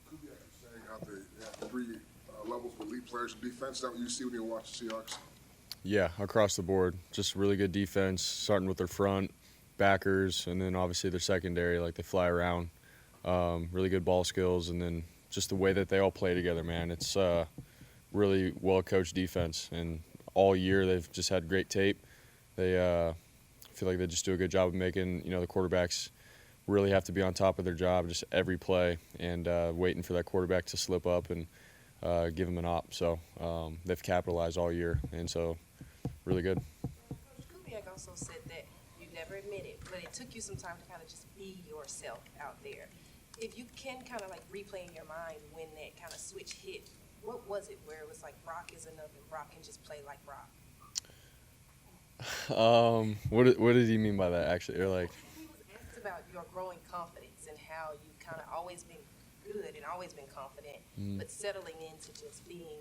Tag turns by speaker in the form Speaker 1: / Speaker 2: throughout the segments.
Speaker 1: Could be saying out there, you have three levels of elite players in defense. Is that what you see when you watch the Seahawks?
Speaker 2: Yeah, across the board. Just really good defense, starting with their front, backers, and then obviously their secondary, like they fly around. Really good ball skills, and then just the way that they all play together, man. It's really well-coached defense, and all year they've just had great tape. They feel like they just do a good job of making, the quarterbacks really have to be on top of their job just every play and waiting for that quarterback to slip up and give them an op. So they've capitalized all year, and so really good.
Speaker 3: Coach Kubiak also said that you never admitted, but it took you some time to kind of just be yourself out there. If you can kind of like replay in your mind when that kind of switch hit, what was it where it was like Brock is enough and Brock can just play like Brock?
Speaker 2: What did he mean by that, actually? Or like,
Speaker 3: He was asked about your growing confidence and how you've kind of always been good and always been confident, but settling into just being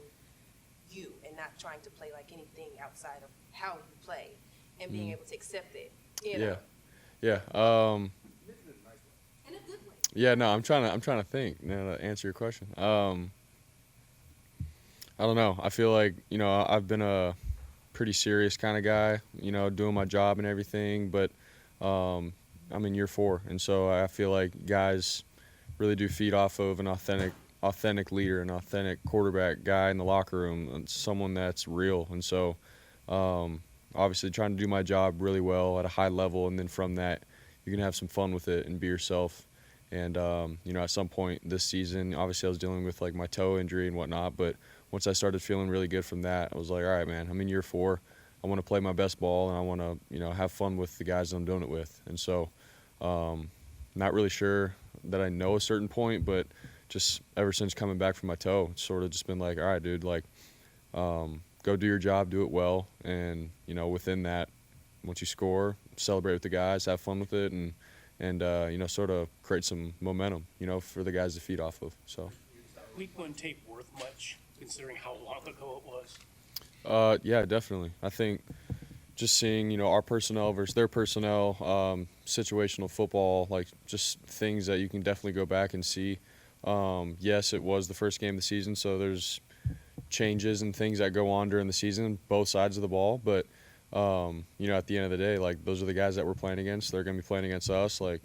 Speaker 3: you and not trying to play like anything outside of how you play and being able to accept it.
Speaker 2: yeah.
Speaker 3: In a good way.
Speaker 2: Yeah, no, I'm trying to think now to answer your question. I don't know. I feel like, I've been a pretty serious kind of guy, doing my job and everything, but I'm in year 4, and so I feel like guys really do feed off of an authentic leader, an authentic quarterback guy in the locker room, and someone that's real. And so obviously trying to do my job really well at a high level, and then from that you can have some fun with it and be yourself. And at some point this season, obviously I was dealing with like my toe injury and whatnot, but once I started feeling really good from that, I was like, all right, man, I'm in year 4. I want to play my best ball, and I want to have fun with the guys that I'm doing it with. And so not really sure that I know a certain point, but just ever since coming back from my toe, it's sort of just been like, all right, dude, like go do your job, do it well, and within that, once you score, celebrate with the guys, have fun with it, and sort of create some momentum, for the guys to feed off of. So.
Speaker 4: Week 1 tape worth much, considering how long ago it was?
Speaker 2: Yeah, definitely. I think just seeing, our personnel versus their personnel, situational football, like just things that you can definitely go back and see. Yes, it was the first game of the season, so there's changes and things that go on during the season, both sides of the ball. But, at the end of the day, like those are the guys that we're playing against. They're going to be playing against us. Like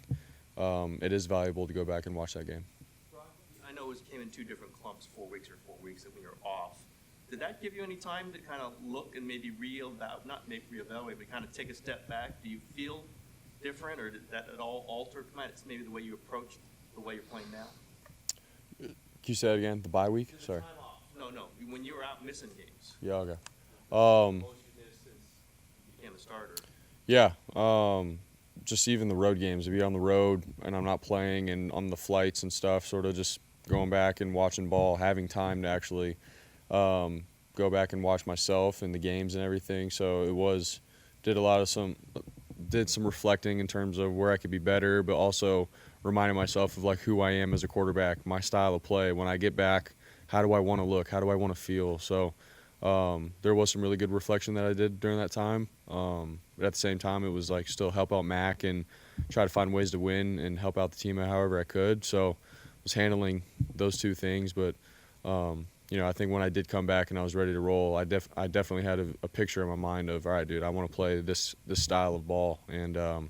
Speaker 2: it is valuable to go back and watch that game.
Speaker 5: I know it came in 2 different clumps, 4 weeks or 4 weeks that when you're off. Did that give you any time to kind of look and maybe not maybe reevaluate, but kind of take a step back? Do you feel different, or did that at all alter maybe the way you approach the way you're playing now?
Speaker 2: Can you say that again? The bye week? Sorry.
Speaker 5: Time off. No. When you were out missing games.
Speaker 2: Yeah, okay.
Speaker 5: Most you missed since you became a starter.
Speaker 2: Yeah. Just even the road games. To be on the road and I'm not playing, and on the flights and stuff, sort of just going back and watching ball, having time to actually go back and watch myself and the games and everything. So it did some reflecting in terms of where I could be better, but also reminding myself of like who I am as a quarterback, my style of play. When I get back, how do I want to look? How do I want to feel? So there was some really good reflection that I did during that time. But at the same time, it was like still help out Mac and try to find ways to win and help out the team however I could. So I was handling those 2 things. But, I think when I did come back and I was ready to roll, I definitely had a picture in my mind of, all right, dude, I want to play this style of ball. And I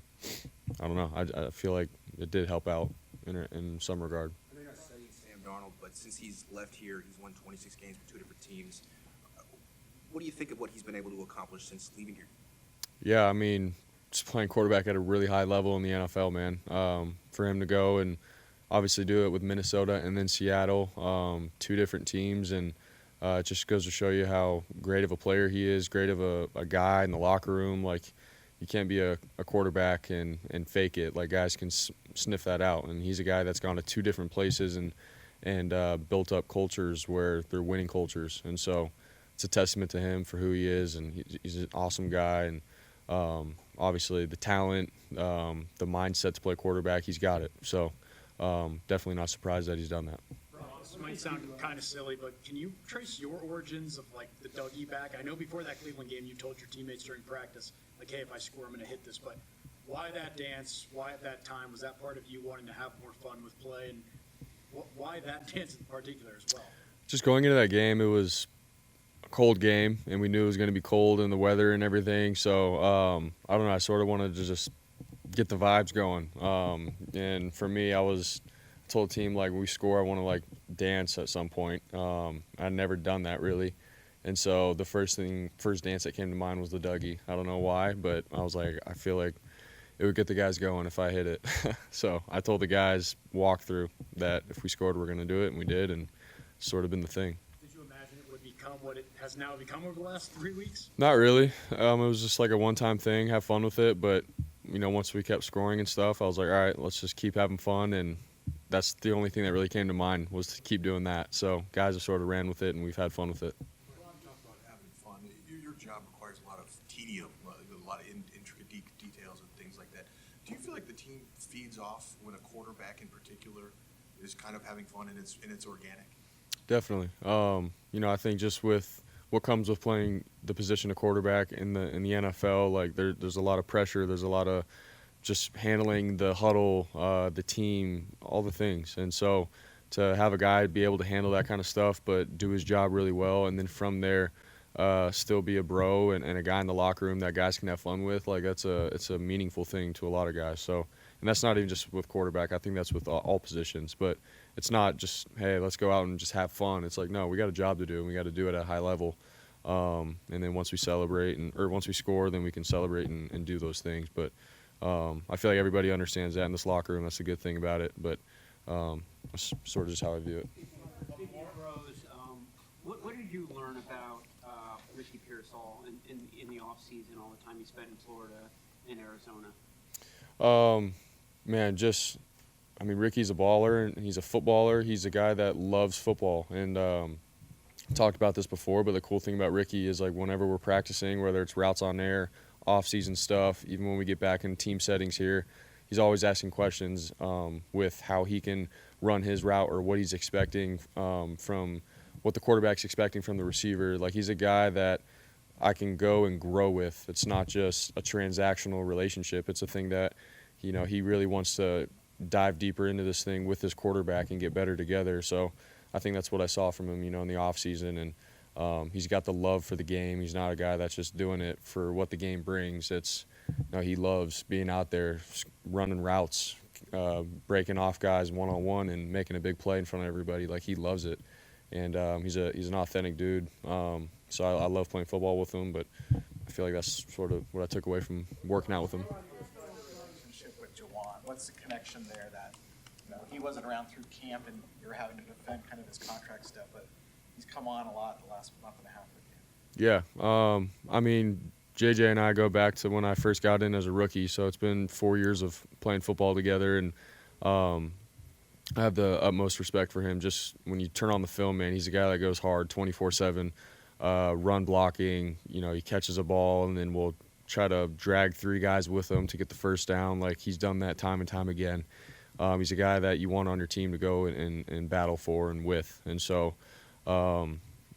Speaker 2: don't know. I feel like it did help out in some regard.
Speaker 6: I know you're not studying Sam Darnold, but since he's left here, he's won 26 games with 2 different teams. What do you think of what he's been able to accomplish since leaving here?
Speaker 2: Yeah, I mean, just playing quarterback at a really high level in the NFL, man. For him to go and obviously do it with Minnesota and then Seattle, 2 different teams, and it just goes to show you how great of a player he is, great of a guy in the locker room. Like, you can't be a quarterback and fake it. Like, guys can sniff that out, and he's a guy that's gone to 2 different places and built up cultures where they're winning cultures. And so it's a testament to him for who he is, and he's an awesome guy. And obviously the talent, the mindset to play quarterback, he's got it. So definitely not surprised that he's done that.
Speaker 4: This might sound kind of silly, but can you trace your origins of like the dougie back? I know before that Cleveland game you told your teammates during practice, like, hey, if I score, I'm going to hit this. But
Speaker 7: Why that dance? Why at that time? Was that part of you wanting to have more fun with play? And why that dance in particular as well?
Speaker 2: Just going into that game, it was a cold game, and we knew it was going to be cold and the weather and everything. So I don't know. I sort of wanted to just get the vibes going. And for me, I told the team, like, when we score, I want to, like, dance at some point. I'd never done that really. And so the first dance that came to mind was the dougie. I don't know why, but I was like, I feel like it would get the guys going if I hit it. So I told the guys walk through that if we scored, we're going to do it, and we did, and it's sort of been the thing.
Speaker 7: Did you imagine it would become what it has now become over the last 3 weeks?
Speaker 2: Not really. It was just like a one-time thing, have fun with it. But, once we kept scoring and stuff, I was like, all right, let's just keep having fun. And that's the only thing that really came to mind, was to keep doing that. So guys have sort of ran with it, and we've had fun with it.
Speaker 6: Ron, talk about having fun. Your job requires a lot of tedium, a lot of intricate details and things like that. Do you feel like the team feeds off when a quarterback in particular is kind of having fun and it's organic?
Speaker 2: Definitely. I think just with what comes with playing the position of quarterback in the NFL, like there's a lot of pressure. There's a lot of just handling the huddle, the team, all the things. And so to have a guy be able to handle that kind of stuff but do his job really well, and then from there still be a bro and a guy in the locker room that guys can have fun with, like it's a meaningful thing to a lot of guys. So, and that's not even just with quarterback. I think that's with all positions. But it's not just, hey, let's go out and just have fun. It's like, no, we got a job to do, and we got to do it at a high level. And then once we celebrate or once we score, then we can celebrate and do those things. But I feel like everybody understands that in this locker room. That's a good thing about it. But that's sort of just how I view it.
Speaker 8: Speaking of pros, what did you learn about Ricky Pearsall in the off season, all the time he spent in Florida and Arizona?
Speaker 2: Ricky's a baller, and he's a footballer. He's a guy that loves football, and talked about this before, but the cool thing about Ricky is, like, whenever we're practicing, whether it's routes on air, off-season stuff, even when we get back in team settings here, he's always asking questions with how he can run his route or what he's expecting from what the quarterback's expecting from the receiver. Like, he's a guy that I can go and grow with. It's not just a transactional relationship. It's a thing that, he really wants to dive deeper into this thing with his quarterback and get better together. So I think that's what I saw from him, in the offseason. And he's got the love for the game. He's not a guy that's just doing it for what the game brings. He loves being out there, running routes, breaking off guys one-on-one and making a big play in front of everybody. Like, he loves it. And he's an authentic dude. So I love playing football with him, but I feel like that's sort of what I took away from working out with him.
Speaker 9: Relationship with Jauan, what's the connection there that, he wasn't around through camp and you're having to defend kind of his contract stuff, but he's come on a lot the last month and a half with you.
Speaker 2: Yeah. JJ and I go back to when I first got in as a rookie, so it's been 4 years of playing football together, and I have the utmost respect for him. Just when you turn on the film, man, he's a guy that goes hard 24/7, run blocking. He catches a ball and then we'll try to drag 3 guys with him to get the first down. Like, he's done that time and time again. He's a guy that you want on your team to go and battle for and with. And so, I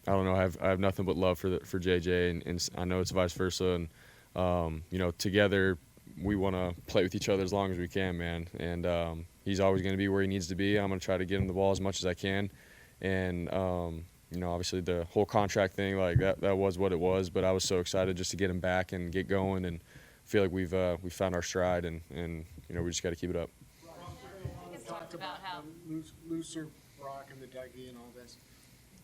Speaker 2: don't know. I have nothing but love for JJ, and I know it's vice versa. And together we want to play with each other as long as we can, man. And he's always going to be where he needs to be. I'm going to try to get him the ball as much as I can. And obviously the whole contract thing, like that was what it was. But I was so excited just to get him back and get going, and feel like we've found our stride, and we just got to keep it up.
Speaker 7: Talked about how looser Brock and the dougie and all this,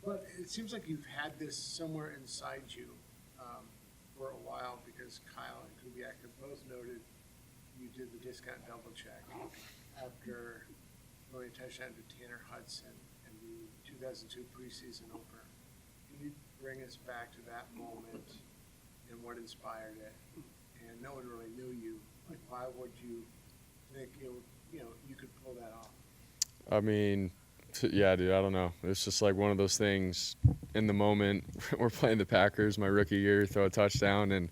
Speaker 7: but it seems like you've had this somewhere inside you for a while, because Kyle and Kubiak have both noted you did the discount double check after throwing a touchdown to Tanner Hudson in the 2002 preseason opener. Can you bring us back to that moment and what inspired it? And no one really knew you. Like, why would you think you could pull that off?
Speaker 2: Yeah, dude, I don't know. It's just like one of those things in the moment. We're playing the Packers my rookie year, throw a touchdown, and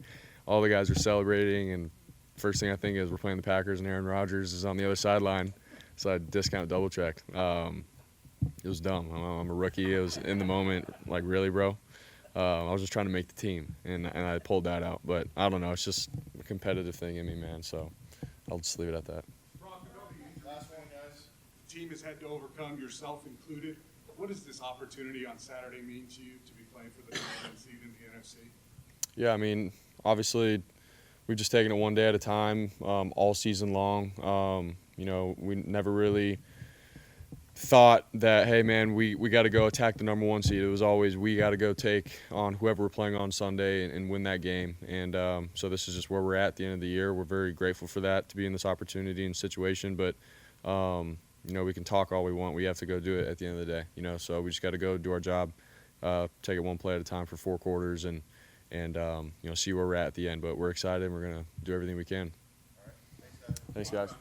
Speaker 2: all the guys are celebrating, and first thing I think is we're playing the Packers and Aaron Rodgers is on the other sideline. So I discount double check. It was dumb. I'm a rookie. It was in the moment, like, really, bro? I was just trying to make the team, and I pulled that out. But I don't know. It's just a competitive thing in me, man. So I'll just leave it at that.
Speaker 10: Last one, guys. The team has had to overcome, yourself included. What does this opportunity on Saturday mean to you to be playing for the number one seed in the NFC?
Speaker 2: Yeah, I mean, obviously, we've just taken it one day at a time, all season long. You know, we never really thought that, hey, man, we got to go attack the number one seed. It was always we got to go take on whoever we're playing on Sunday and win that game. And so this is just where we're at the end of the year. We're very grateful for that, to be in this opportunity and situation. But, you know, we can talk all we want. We have to go do it at the end of the day, you know. So we just got to go do our job, take it one play at a time for 4 quarters and you know, see where we're at the end. But we're excited, and we're going to do everything we can.
Speaker 10: All right. Thanks, guys.
Speaker 2: Thanks, guys.